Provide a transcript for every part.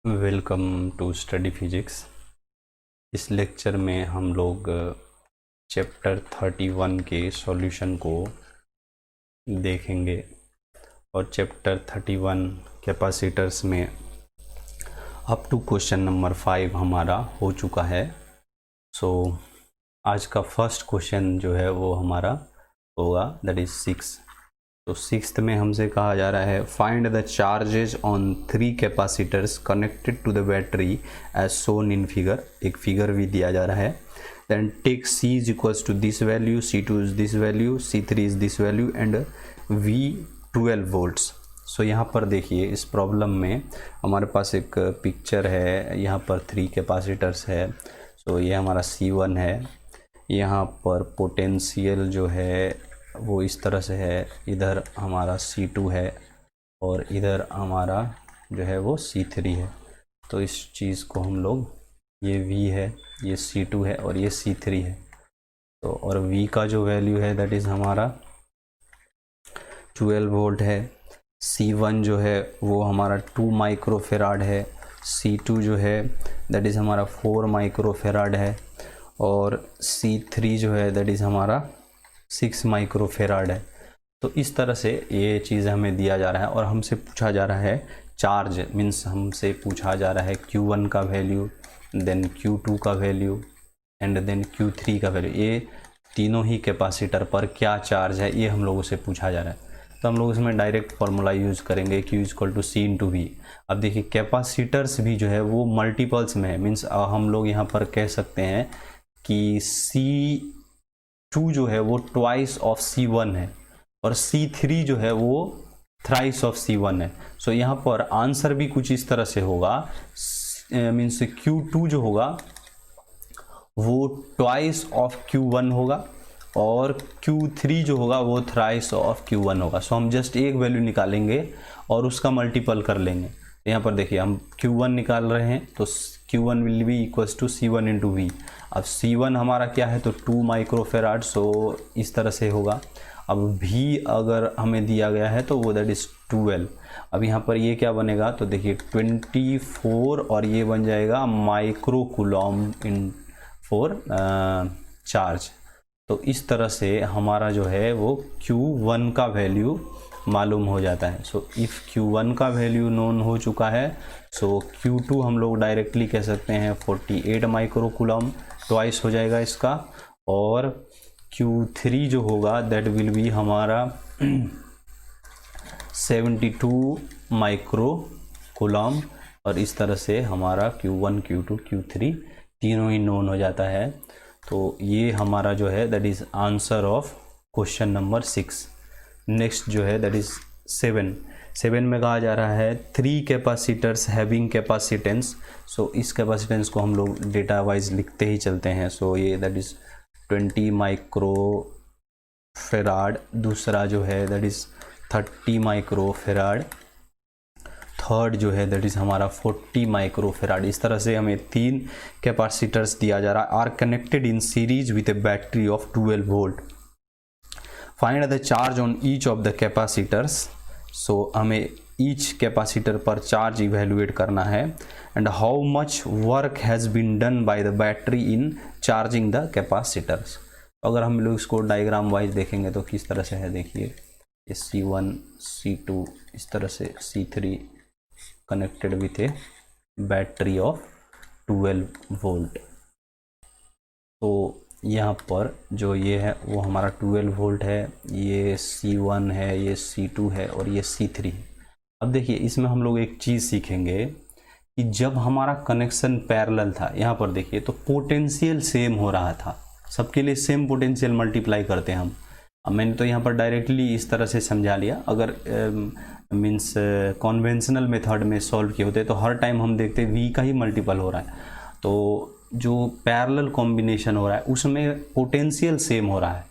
Welcome to study physics. इस lecture में हम लोग चैप्टर 31 के सॉल्यूशन को देखेंगे और चैप्टर 31 कैपेसिटर्स में अप टू क्वेश्चन नंबर 5 हमारा हो चुका है। सो आज का फर्स्ट क्वेश्चन जो है वो हमारा होगा दैट इज़ 6। तो 6th में हमसे कहा जा रहा है find the charges on 3 capacitors connected to the battery as shown in figure. एक फिगर भी दिया जा रहा है। Then take C is equals to this value, C2 is this value, C3 is this value and V 12 volts. So यहाँ पर देखिए इस प्रॉब्लम में हमारे पास एक पिक्चर है, यहाँ पर 3 कैपेसिटर्स है। सो ये हमारा C1 है, यहाँ पर पोटेंशियल जो है वो इस तरह से है, इधर हमारा C2 है और इधर हमारा जो है वो C3 है। तो इस चीज़ को हम लोग, ये V है, ये C2 है और ये C3 है। तो और V का जो वैल्यू है दैट इज़ हमारा 12 वोल्ट है। C1 जो है वो हमारा 2 माइक्रोफेराड है। C2 जो है दैट इज़ हमारा 4 माइक्रोफेराड है और C3 जो है दैट इज़ हमारा 6 माइक्रोफेराड है। तो इस तरह से ये चीज़ हमें दिया जा रहा है और हमसे पूछा जा रहा है चार्ज, मीन्स हमसे पूछा जा रहा है Q1 का वैल्यू, देन Q2 का वैल्यू एंड देन Q3 का वैल्यू। ये तीनों ही कैपेसिटर पर क्या चार्ज है ये हम लोगों से पूछा जा रहा है। तो हम लोग इसमें डायरेक्ट फार्मूला यूज़ करेंगे Q equal to C into V। अब देखिए कैपेसिटर्स भी जो है वो मल्टीपल्स में है, मीन्स हम लोग यहाँ पर कह सकते हैं कि C2 जो है वो ट्वाइस ऑफ C1 है और C3 जो है वो थ्राइस ऑफ C1 है। सो यहाँ पर आंसर भी कुछ इस तरह से होगा, मीन्स Q2 जो होगा वो ट्वाइस ऑफ Q1 होगा और Q3 जो होगा वो थ्राइस ऑफ Q1 होगा। सो हम जस्ट एक वैल्यू निकालेंगे और उसका मल्टीपल कर लेंगे। यहाँ पर देखिए हम Q1 निकाल रहे हैं तो Q1 will be equals to C1 into V। अब C1 हमारा क्या है तो 2 माइक्रोफेराड, सो इस तरह से होगा। अब V अगर हमें दिया गया है तो वो दैट इज़ 12। अब यहाँ पर ये क्या बनेगा तो देखिए 24 और ये बन जाएगा micro Coulomb in for charge. तो इस तरह से हमारा जो है वो Q1 का वैल्यू मालूम हो जाता है। सो इफ़ Q1 का वैल्यू नोन हो चुका है सो Q2 हम लोग डायरेक्टली कह सकते हैं 48 माइक्रो कूलम, ट्वाइस हो जाएगा इसका। और Q3 जो होगा दैट विल बी हमारा 72 माइक्रो कूलम। और इस तरह से हमारा Q1, Q2, Q3 तीनों ही नोन हो जाता है। तो ये हमारा जो है that is answer of question number 6। Next जो है दैट इज़ 7 में कहा जा रहा है 3 कैपेसिटर्स हैविंग कैपेसिटेंस। सो इस कैपेसिटेंस को हम लोग डेटा वाइज लिखते ही चलते हैं। सो ये दैट इज़ 20 माइक्रो फेराड, दूसरा जो है that is 30 micro farad, third जो है दैट इज़ हमारा 40 माइक्रो फेराड। इस तरह से हमें 3 कैपेसिटर्स दिया जा रहा है, are connected in series with a battery of 12 volt. Find the charge on each of the capacitors. So हमें ईच कैपेसिटर पर चार्ज इवेल्युएट करना है and how much work has been done by the battery in charging the capacitors. अगर हम लोग इसको diagram wise देखेंगे तो किस तरह से है, देखिए ये C1, C2, इस तरह से C3 connected with A battery of 12 volt. तो यहाँ पर जो ये है वो हमारा 12 वोल्ट है, ये C1 है, ये C2 है और ये C3 है। अब देखिए इसमें हम लोग एक चीज़ सीखेंगे कि जब हमारा कनेक्शन पैरेलल था, यहाँ पर देखिए तो पोटेंशियल सेम हो रहा था, सबके लिए सेम पोटेंशियल मल्टीप्लाई करते हैं हम। अब मैंने तो यहाँ पर डायरेक्टली इस तरह से समझा लिया। अगर मीन्स कॉन्वेंशनल मेथड में सॉल्व किए होते तो हर टाइम हम देखते V का ही मल्टीपल हो रहा है। तो जो पैरेलल कॉम्बिनेशन हो रहा है उसमें पोटेंशियल सेम हो रहा है।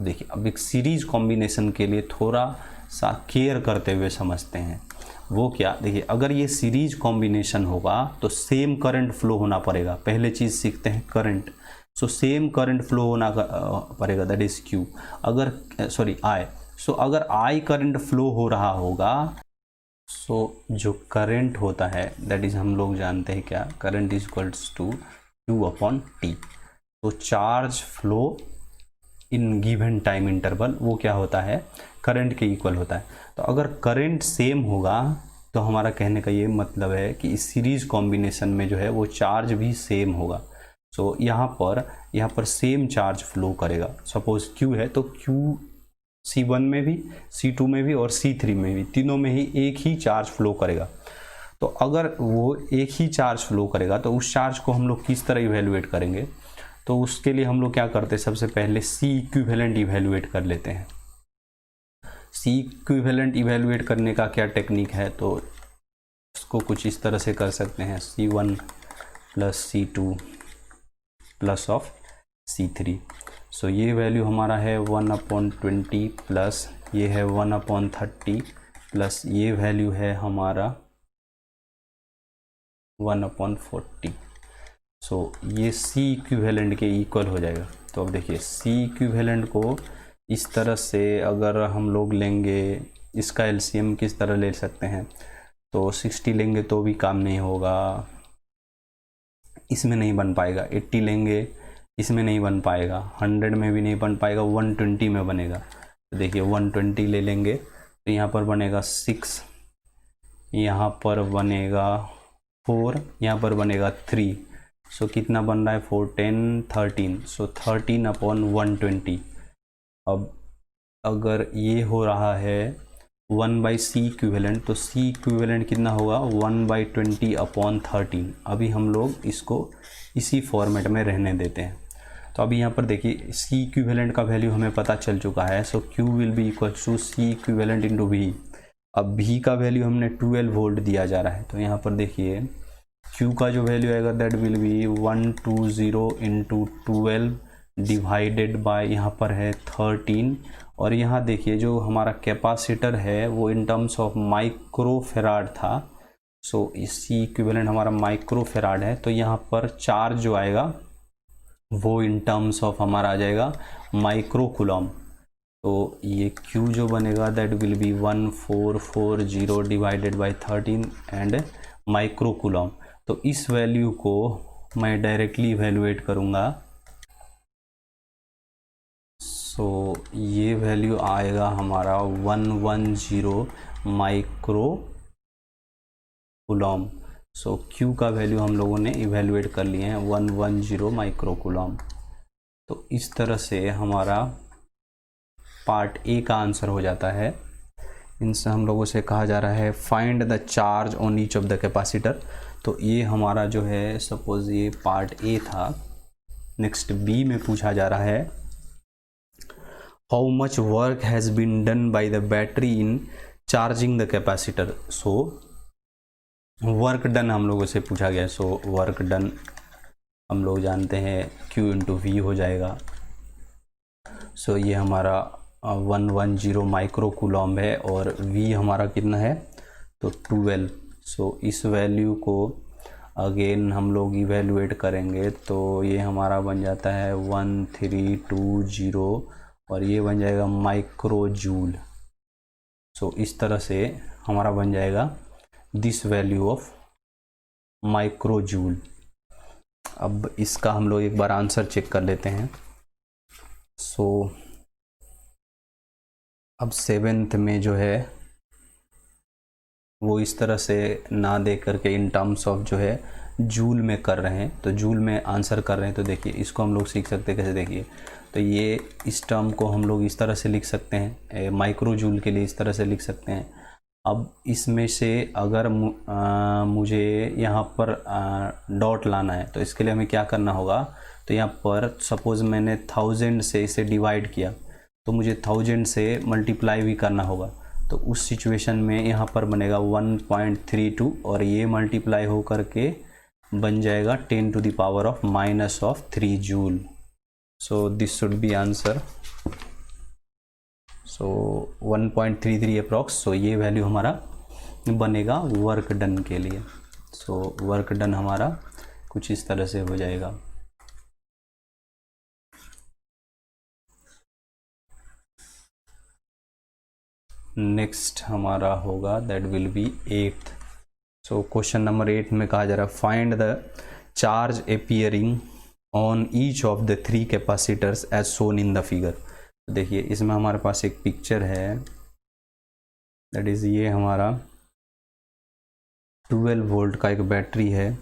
देखिए अब एक सीरीज कॉम्बिनेशन के लिए थोड़ा सा केयर करते हुए समझते हैं। वो क्या, देखिए अगर ये सीरीज कॉम्बिनेशन होगा तो सेम करंट फ्लो होना पड़ेगा। पहले चीज़ सीखते हैं current. So same current flow होना पड़ेगा दैट इज़ Q। अगर I, सो अगर I करंट फ्लो हो रहा होगा सो जो करंट होता है दैट इज़ हम लोग जानते हैं क्या, current is equals to Q/T। तो charge flow in given time interval वो क्या होता है, करंट के इक्वल होता है। तो अगर करंट सेम होगा तो हमारा कहने का ये मतलब है कि इस सीरीज कॉम्बिनेशन में जो है वो चार्ज भी सेम होगा। सो यहाँ पर सेम चार्ज फ्लो करेगा। सपोज Q है तो Q C1 में भी, C2 में भी और C3 में भी, तीनों में ही एक ही चार्ज फ्लो करेगा। तो अगर वो एक ही चार्ज फ्लो करेगा तो उस चार्ज को हम लोग किस तरह इवेल्युएट करेंगे, तो उसके लिए हम लोग क्या करते हैं, सबसे पहले C इक्विवेलेंट इवेल्युएट कर लेते हैं। C इक्विवेलेंट इवेल्युएट करने का क्या टेक्निक है, तो इसको कुछ इस तरह से कर सकते हैं, C1 plus C2 plus of C3। सो ये वैल्यू हमारा है 1/20 प्लस ये है 1/30 प्लस ये वैल्यू है हमारा 1/40। सो ये C इक्विवेलेंट के इक्वल हो जाएगा। तो अब देखिए C इक्विवेलेंट को इस तरह से अगर हम लोग लेंगे, इसका एलसीएम किस तरह ले सकते हैं, तो 60 लेंगे तो भी काम नहीं होगा, इसमें नहीं बन पाएगा। 80 लेंगे इसमें नहीं बन पाएगा, 100 में भी नहीं बन पाएगा, 120 में बनेगा। तो देखिए 120 ले लेंगे तो यहाँ पर बनेगा 6, यहाँ पर बनेगा 4, यहाँ पर बनेगा 3। सो कितना बन रहा है, 4 10 13, सो 13/120। अब अगर ये हो रहा है 1/C इक्विवेलेंट, तो C इक्विवेलेंट कितना होगा, 1/20/13। अभी हम लोग इसको इसी फॉर्मेट में रहने देते हैं। तो अभी यहाँ पर देखिए C इक्विवेलेंट का वैल्यू हमें पता चल चुका है। So Q will be equal to C equivalent into V। अब V का वैल्यू हमने 12 वोल्ट दिया जा रहा है, तो यहाँ पर देखिए Q का जो वैल्यू आएगा that will B 120 into 12 divided by यहाँ पर है 13। और यहाँ देखिए जो हमारा कैपेसिटर है वो इन टर्म्स ऑफ माइक्रोफेराड था। सो इसी इक्विवेलेंट हमारा माइक्रोफेराड है, तो यहाँ पर चार्ज जो आएगा वो इन टर्म्स ऑफ हमारा आ जाएगा माइक्रोकूलम। तो ये Q जो बनेगा that will B 1440 divided by 13 and microcoulomb. तो इस वैल्यू को मैं डायरेक्टली इवेल्युएट करूँगा। सो ये वैल्यू आएगा हमारा 110 माइक्रोकूलम। सो Q का वैल्यू हम लोगों ने इवेल्युएट कर लिए हैं 110 माइक्रोकूलम। तो इस तरह से हमारा पार्ट ए का आंसर हो जाता है। इनसे हम लोगों से कहा जा रहा है find the charge on each of the capacitor. तो ये हमारा जो है, सपोज ये पार्ट ए था। नेक्स्ट बी में पूछा जा रहा है how much work has been done by the battery in charging the capacitor. So work done हम लोगों से पूछा गया। सो वर्क डन हम लोग जानते हैं Q इंटू वी हो जाएगा। सो ये हमारा 110 माइक्रोकूलम है और V हमारा कितना है, तो 12। सो इस वैल्यू को अगेन हम लोग इवेल्युएट करेंगे तो ये हमारा बन जाता है 1320 और ये बन जाएगा माइक्रो जूल। सो इस तरह से हमारा बन जाएगा this value of micro joule. अब इसका हम लोग एक बार आंसर चेक कर लेते हैं। सो अब 7th में जो है वो इस तरह से ना दे करके इन टर्म्स ऑफ जो है जूल में कर रहे हैं, तो जूल में आंसर कर रहे हैं। तो देखिए इसको हम लोग सीख सकते हैं कैसे, देखिए तो ये इस टर्म को हम लोग इस तरह से लिख सकते हैं, माइक्रो जूल के लिए इस तरह से लिख सकते हैं। अब इसमें से अगर मुझे यहाँ पर डॉट लाना है तो इसके लिए हमें क्या करना होगा, तो यहाँ पर सपोज़ मैंने 1000 से इसे डिवाइड किया तो मुझे 1000 से मल्टीप्लाई भी करना होगा। तो उस सिचुएशन में यहाँ पर बनेगा 1.32 और ये मल्टीप्लाई हो करके बन जाएगा 10 to the power of -3 joule. So this should be answer. So 1.33 approx. So ये वैल्यू हमारा बनेगा वर्क डन के लिए। सो वर्क डन हमारा कुछ इस तरह से हो जाएगा। नेक्स्ट हमारा होगा that will be 8th। So question number 8 में कहा जा रहा है find the charge appearing on each of the 3 capacitors as shown in the figure. देखिए इसमें हमारे पास एक पिक्चर है, दैट इज़ ये हमारा 12 वोल्ट का एक बैटरी है,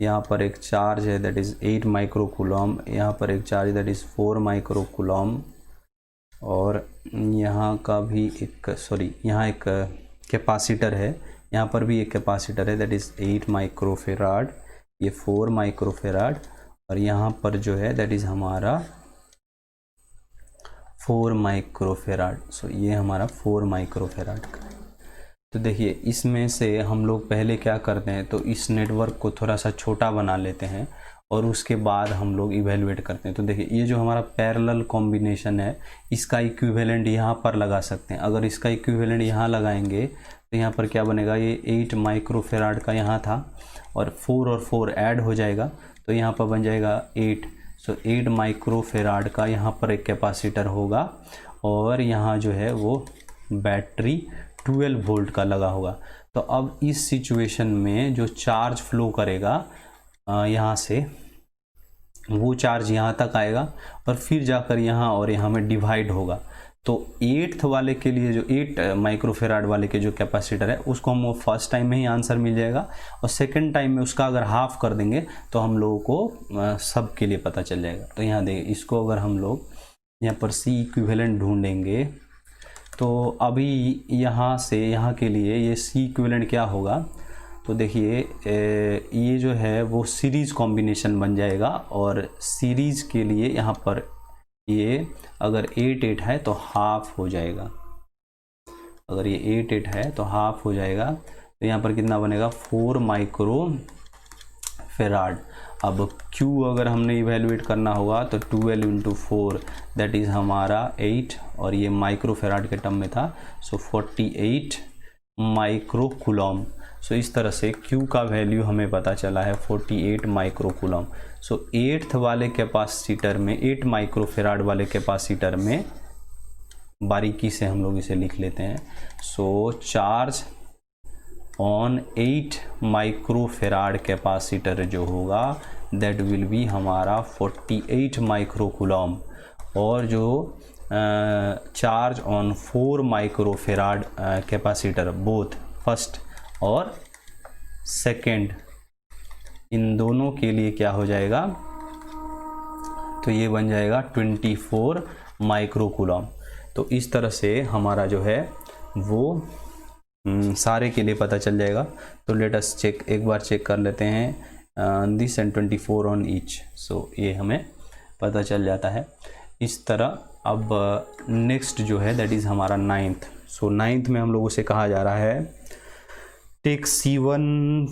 यहाँ पर एक चार्ज है दैट इज़ 8 माइक्रो कूलम, यहाँ पर एक charge that is 4 micro coulomb, और यहाँ का भी एक यहाँ एक कैपेसिटर है, यहाँ पर भी एक कैपेसिटर है दैट इज़ 8 माइक्रोफेराड, ये 4 माइक्रोफेराड, और यहाँ पर जो है दैट इज़ हमारा 4 माइक्रोफेराड। सो ये हमारा 4 माइक्रोफेराड का। तो देखिए इसमें से हम लोग पहले क्या करते हैं, तो इस नेटवर्क को थोड़ा सा छोटा बना लेते हैं और उसके बाद हम लोग इवेलुएट करते हैं। तो देखिए ये जो हमारा पैरेलल कॉम्बिनेशन है, इसका इक्विवेलेंट यहाँ पर लगा सकते हैं। अगर इसका इक्विवेलेंट यहाँ लगाएंगे तो यहाँ पर क्या बनेगा, ये 8 माइक्रोफेराड का यहाँ था और 4 और 4 ऐड हो जाएगा तो यहाँ पर बन जाएगा 8। सो 8 माइक्रोफेराड का यहाँ पर एक कैपेसिटर होगा और यहाँ जो है वो बैटरी 12 वोल्ट का लगा होगा। तो अब इस सिचुएशन में जो चार्ज फ्लो करेगा यहाँ से, वो चार्ज यहाँ तक आएगा और फिर जाकर यहाँ और यहाँ में डिवाइड होगा। तो 8th वाले के लिए जो 8 माइक्रोफेराड वाले के जो कैपेसिटर है उसको हम फर्स्ट टाइम में ही आंसर मिल जाएगा, और सेकंड टाइम में उसका अगर हाफ कर देंगे तो हम लोगों को सब के लिए पता चल जाएगा। तो यहाँ देखिए इसको अगर हम लोग यहाँ पर C इक्विवेलेंट ढूंढेंगे तो अभी यहाँ से यहाँ के लिए ये C इक्विवेलेंट क्या होगा, तो देखिए ये जो है वो सीरीज़ कॉम्बिनेशन बन जाएगा, और सीरीज़ के लिए यहाँ पर ये अगर 8 है तो हाफ हो जाएगा, अगर ये 8 है तो हाफ हो जाएगा। तो यहाँ पर कितना बनेगा 4 माइक्रो फेराड। अब Q अगर हमने इवेलुएट करना होगा तो 12 × 4 दैट इज़ हमारा 8, और ये माइक्रो फेराड के टर्म में था, सो 48 माइक्रो कूलम। सो इस तरह से Q का वैल्यू हमें पता चला है 48 माइक्रो कूलम। सो 8th वाले कैपेसिटर में 8 माइक्रोफेराड वाले कैपेसिटर में बारीकी से हम लोग इसे लिख लेते हैं। सो चार्ज ऑन 8 माइक्रोफेराड कैपेसिटर जो होगा दैट विल बी हमारा 48 माइक्रो कूलम, और जो charge on 4 microfarad capacitor both first और सेकंड, इन दोनों के लिए क्या हो जाएगा, तो ये बन जाएगा 24 माइक्रो कूलम। तो इस तरह से हमारा जो है वो सारे के लिए पता चल जाएगा। तो लेट अस चेक, एक बार चेक कर लेते हैं दिस एंड 24 ऑन ईच। सो ये हमें पता चल जाता है इस तरह। अब नेक्स्ट जो है दैट इज़ हमारा 9th। सो 9th में हम लोगों से कहा जा रहा है take C1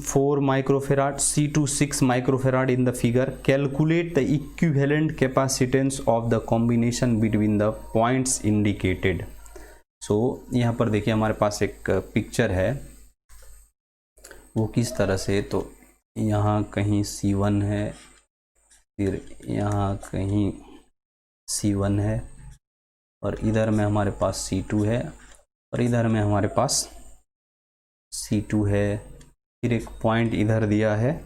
4 microfarad, C2 6 microfarad in the figure, calculate the equivalent capacitance of the combination between the points indicated। सो यहाँ पर देखिए हमारे पास एक पिक्चर है, वो किस तरह से, तो यहाँ कहीं C1 है, फिर यहाँ कहीं C1 है, और इधर में हमारे पास C2 है, और इधर में हमारे पास C2 है, फिर एक पॉइंट इधर दिया है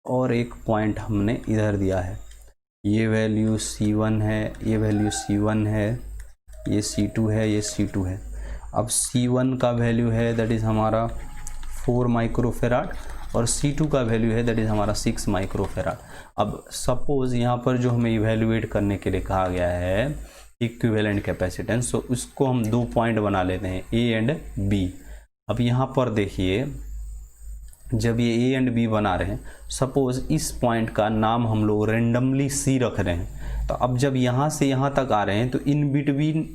और एक पॉइंट हमने इधर दिया है। ये वैल्यू C1 है, ये वैल्यू C1 है, ये C2 है, ये C2 है। अब C1 का वैल्यू है दैट इज़ हमारा 4 माइक्रोफेराड, और C2 का वैल्यू है दैट इज़ हमारा 6 माइक्रोफेराड। अब सपोज़ यहाँ पर जो हमें इवेल्युएट करने के लिए कहा गया है इक्विवेलेंट कैपेसिटेंस, तो उसको हम 2 पॉइंट बना लेते हैं A एंड B। अब यहाँ पर देखिए जब ये A एंड B बना रहे हैं, सपोज़ इस पॉइंट का नाम हम लोग रेंडमली C रख रहे हैं, तो अब जब यहाँ से यहाँ तक आ रहे हैं तो इन बिटवीन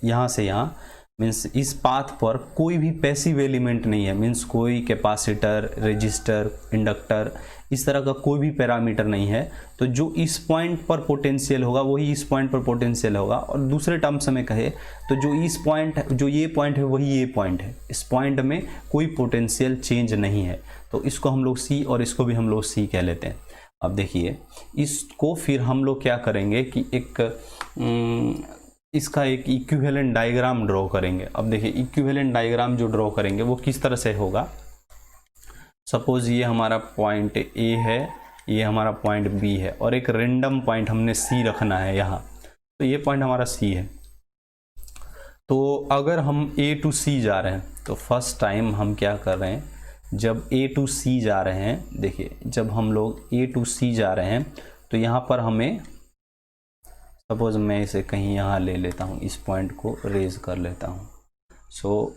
यहाँ से यहाँ मीन्स इस पाथ पर कोई भी पैसिव एलिमेंट नहीं है, मीन्स कोई कैपेसिटर, रेजिस्टर, इंडक्टर, इस तरह का कोई भी पैरामीटर नहीं है। तो जो इस पॉइंट पर पोटेंशियल होगा वही इस पॉइंट पर पोटेंशियल होगा, और दूसरे टर्म्स में कहे तो जो इस पॉइंट, जो ये पॉइंट है वही ये पॉइंट है, इस पॉइंट में कोई पोटेंशियल चेंज नहीं है। तो इसको हम लोग C और इसको भी हम लोग C कह लेते हैं। अब देखिए इसको फिर हम लोग क्या करेंगे कि एक इसका एक इक्विवेलेंट डायग्राम ड्रॉ करेंगे। अब देखिए इक्विवेलेंट डायग्राम जो ड्रॉ करेंगे वो किस तरह से होगा। सपोज ये हमारा पॉइंट ए है, ये हमारा पॉइंट बी है और एक रेंडम पॉइंट हमने सी रखना है यहाँ, तो ये पॉइंट हमारा सी है। तो अगर हम ए टू सी जा रहे हैं तो फर्स्ट टाइम हम क्या कर रहे हैं, जब ए टू सी जा रहे हैं, देखिए जब हम लोग ए टू सी जा रहे हैं तो यहाँ पर हमें, सपोज मैं इसे कहीं यहाँ ले लेता हूँ, इस पॉइंट को रेज कर लेता हूँ। सो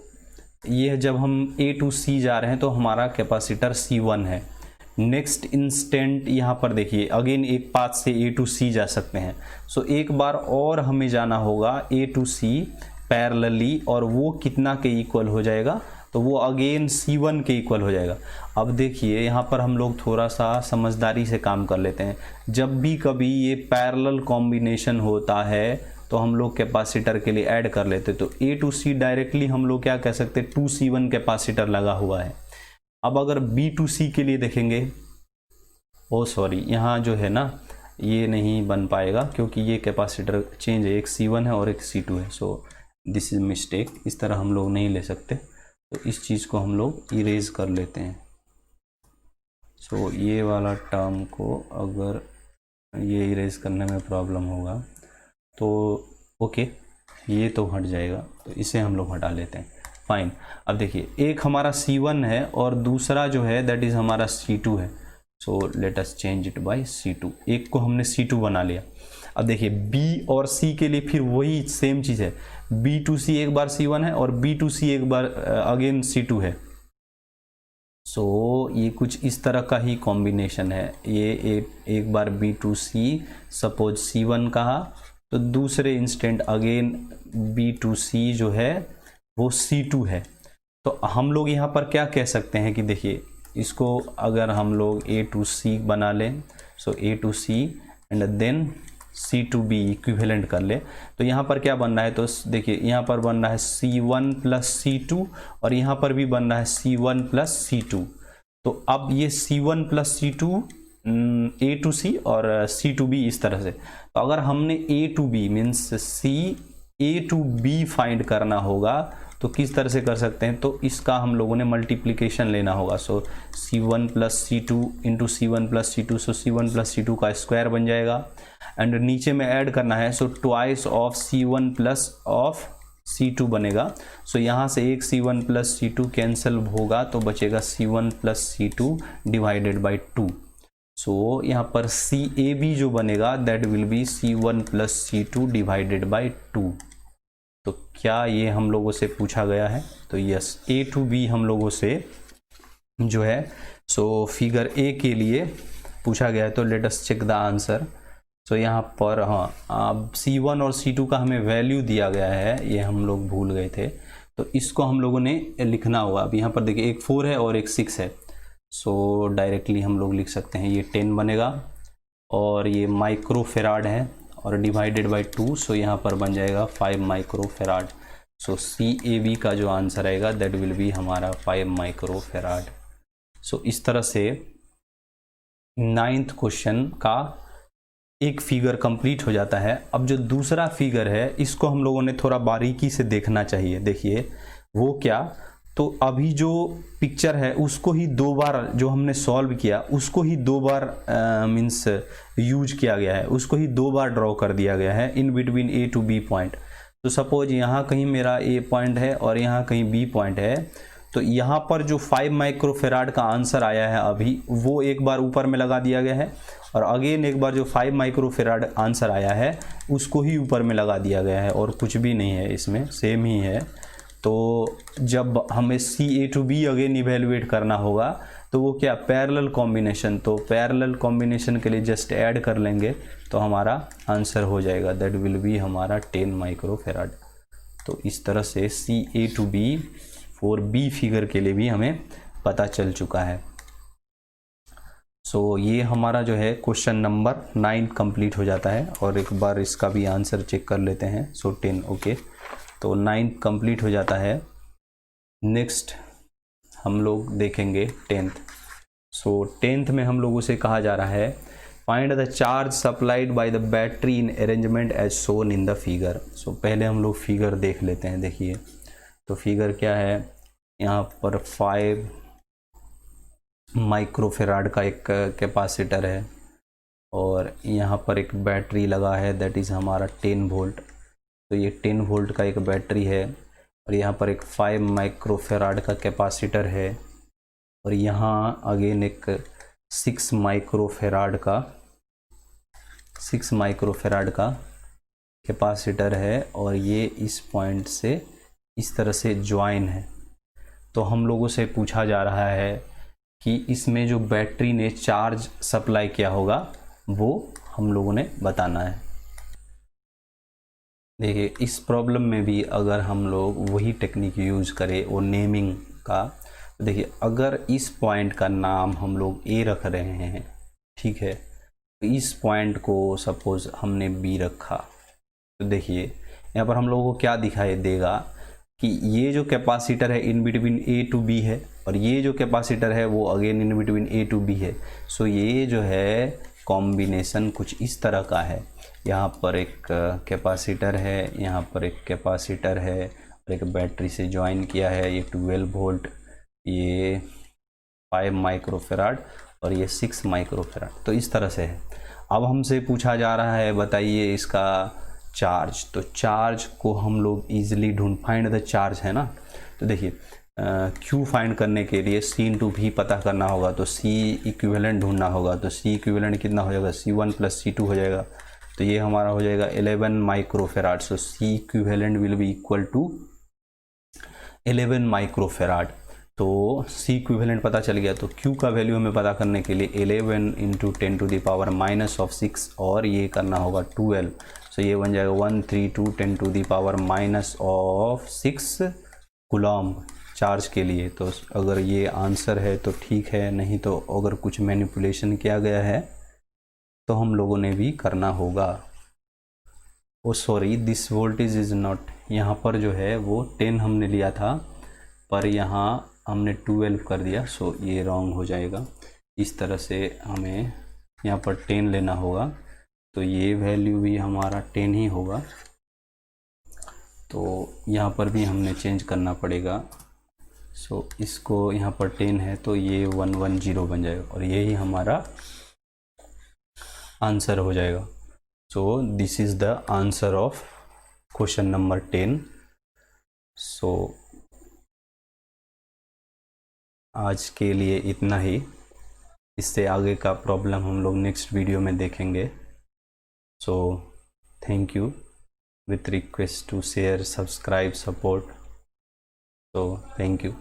ये जब हम ए टू सी जा रहे हैं तो हमारा कैपेसिटर C1 है। नेक्स्ट इंस्टेंट यहाँ पर देखिए अगेन एक पाथ से ए टू सी जा सकते हैं। सो एक बार और हमें जाना होगा ए टू सी पैरेलली, और वो कितना के इक्वल हो जाएगा, तो वो अगेन C1 के इक्वल हो जाएगा। अब देखिए यहाँ पर हम लोग थोड़ा सा समझदारी से काम कर लेते हैं। जब भी कभी ये पैरेलल कॉम्बिनेशन होता है तो हम लोग कैपेसिटर के लिए ऐड कर लेते, तो ए टू सी डायरेक्टली हम लोग क्या कह सकते हैं, 2C1 कैपेसिटर लगा हुआ है। अब अगर बी टू सी के लिए देखेंगे, ओ सॉरी यहाँ जो है ना ये नहीं बन पाएगा क्योंकि ये कैपेसिटर चेंज है, एक C1 है और एक C2 है। सो दिस इज मिस्टेक, इस तरह हम लोग नहीं ले सकते, तो इस चीज़ को हम लोग इरेज कर लेते हैं। सो ये वाला टर्म को अगर ये इरेज करने में प्रॉब्लम होगा तो ओके, ये तो हट जाएगा, तो इसे हम लोग हटा लेते हैं। फाइन। अब देखिए एक हमारा C1 है और दूसरा जो है दैट इज़ हमारा C2 है। So let us change it by C2। एक को हमने C2 बना लिया। अब देखिए B और C के लिए फिर वही सेम चीज़ है, B टू C एक बार C1 है और B टू C एक बार अगेन C2 है। सो ये कुछ इस तरह का ही कॉम्बिनेशन है। ये एक बार B to C suppose C1 कहा, तो दूसरे instant again B to C जो है वो C2 है। तो हम लोग यहाँ पर क्या कह सकते हैं कि देखिए इसको अगर हम लोग A टू C बना लें, so A to C and then C to B equivalent कर ले, तो यहाँ पर क्या बन रहा है, तो देखिए यहाँ पर बन रहा है C1 प्लस C2 और यहाँ पर भी बन रहा है C1 प्लस C2। तो अब ये C1 plus C2 A to C और C टू B इस तरह से। तो अगर हमने A to B means C A to B find करना होगा तो किस तरह से कर सकते हैं, तो इसका हम लोगों ने मल्टीप्लिकेशन लेना होगा। सो C1 plus C2 into C1 plus C2, सो C1 प्लस C2 का स्क्वायर बन जाएगा एंड नीचे में ऐड करना है, so twice of C1 plus of C2 बनेगा। सो यहाँ से एक C1 प्लस C2 कैंसिल होगा तो बचेगा C1 plus C2 divided by 2। सो यहाँ पर CAB जो बनेगा that will B C1 plus C2 divided by 2। तो क्या ये हम लोगों से पूछा गया है, तो यस A टू B हम लोगों से जो है सो फिगर A के लिए पूछा गया है। तो let us check the answer. So यहाँ पर हाँ अब C1 और C2 का हमें वैल्यू दिया गया है, ये हम लोग भूल गए थे, तो इसको हम लोगों ने लिखना होगा। अब यहाँ पर देखिए एक 4 है और एक 6 है। सो डायरेक्टली हम लोग लिख सकते हैं ये 10 बनेगा और ये माइक्रो फेराड है और डिवाइडेड बाई 2, सो यहाँ पर बन जाएगा 5 माइक्रो फेराड। सो CAB का जो आंसर आएगा दैट विल बी हमारा 5 माइक्रो फेराड। सो इस तरह से 9th क्वेश्चन का एक फिगर कंप्लीट हो जाता है। अब जो दूसरा फिगर है इसको हम लोगों ने थोड़ा बारीकी से देखना चाहिए। देखिए वो क्या, तो अभी जो पिक्चर है उसको ही 2 बार जो हमने सॉल्व किया उसको ही 2 बार मीन्स यूज किया गया है, उसको ही 2 बार ड्रॉ कर दिया गया है in between A to B point. तो सपोज यहाँ कहीं मेरा A पॉइंट है और यहाँ कहीं B पॉइंट है, तो यहाँ पर जो 5 माइक्रोफेराड का आंसर आया है अभी वो एक बार ऊपर में लगा दिया गया है और अगेन एक बार जो 5 माइक्रोफेराड आंसर आया है उसको ही ऊपर में लगा दिया गया है और कुछ भी नहीं है इसमें, सेम ही है। तो जब हमें CA to B again evaluate करना होगा तो वो क्या पैरेलल कॉम्बिनेशन, तो पैरेलल कॉम्बिनेशन के लिए जस्ट ऐड कर लेंगे तो हमारा आंसर हो जाएगा दैट विल बी हमारा 10 माइक्रोफेराड। तो इस तरह से CA to B for B figure के लिए भी हमें पता चल चुका है। सो ये हमारा जो है क्वेश्चन नंबर 9 कंप्लीट हो जाता है और एक बार इसका भी आंसर चेक कर लेते हैं। सो 10 ओके, तो 9 कंप्लीट हो जाता है। नेक्स्ट हम लोग देखेंगे 10th। सो 10th में हम लोगों से कहा जा रहा है find the charge supplied by the battery in arrangement as shown in the figure. So पहले हम लोग फिगर देख लेते हैं। देखिए तो फिगर क्या है, यहाँ पर 5 माइक्रोफेराड का एक कैपेसिटर है और यहाँ पर एक बैटरी लगा है, दैट इज़ हमारा 10 वोल्ट। तो ये 10 वोल्ट का एक बैटरी है और यहाँ पर एक 5 माइक्रोफेराड का कैपेसिटर है और यहाँ अगेन एक 6 माइक्रोफेराड का कैपेसिटर है और ये इस पॉइंट से इस तरह से ज्वाइन है। तो हम लोगों से पूछा जा रहा है कि इसमें जो बैटरी ने चार्ज सप्लाई किया होगा वो हम लोगों ने बताना है। देखिए इस प्रॉब्लम में भी अगर हम लोग वही टेक्निक यूज़ करें वो नेमिंग का, देखिए अगर इस पॉइंट का नाम हम लोग ए रख रहे हैं, ठीक है, तो इस पॉइंट को सपोज हमने बी रखा, तो देखिए यहाँ पर हम लोगों को क्या दिखाई देगा कि ये जो कैपेसिटर है in between A to B है और ये जो कैपेसिटर है वो again in between A to B है। सो ये जो है कॉम्बिनेशन कुछ इस तरह का है। यहाँ पर एक कैपेसिटर है, यहाँ पर एक कैपेसिटर है और एक बैटरी से ज्वाइन किया है, ये 12 वोल्ट, ये 5 माइक्रोफेराड और ये 6 माइक्रोफेराड। तो इस तरह से है। अब हमसे पूछा जा रहा है बताइए इसका चार्ज। तो चार्ज को हम लोग इजीली ढूंढ, फाइंड द चार्ज है ना। तो देखिए क्यू फाइंड करने के लिए C इंटू भी पता करना होगा, तो C इक्विवेलेंट ढूंढना होगा। तो C इक्विवेलेंट कितना हो जाएगा, C1 प्लस C2 हो जाएगा। तो ये हमारा हो जाएगा 11 microfarad. So C equivalent will be equal to 11 microfarad. तो C इक्विवेलेंट पता चल गया। तो Q का वैल्यू हमें पता करने के लिए 11 into 10 to the power minus of 6 और ये करना होगा 12। सो ये बन जाएगा 132 10 to the power minus of 6 कूलम चार्ज के लिए। तो अगर ये आंसर है तो ठीक है, नहीं तो अगर कुछ मैनिपुलेशन किया गया है तो हम लोगों ने भी करना होगा। Oh sorry, this voltage is not, यहाँ पर जो है वो 10 हमने लिया था पर यहाँ हमने 12 कर दिया। सो ये रॉन्ग हो जाएगा। इस तरह से हमें यहाँ पर 10 लेना होगा, तो ये वैल्यू भी हमारा 10 ही होगा। तो यहाँ पर भी हमने चेंज करना पड़ेगा। सो इसको यहाँ पर 10 है तो ये 110 बन जाएगा और यही हमारा आंसर हो जाएगा। So this is the answer of question number 10। सो आज के लिए इतना ही। इससे आगे का प्रॉब्लम हम लोग नेक्स्ट वीडियो में देखेंगे। So thank you, with request to share, subscribe, support. So thank you.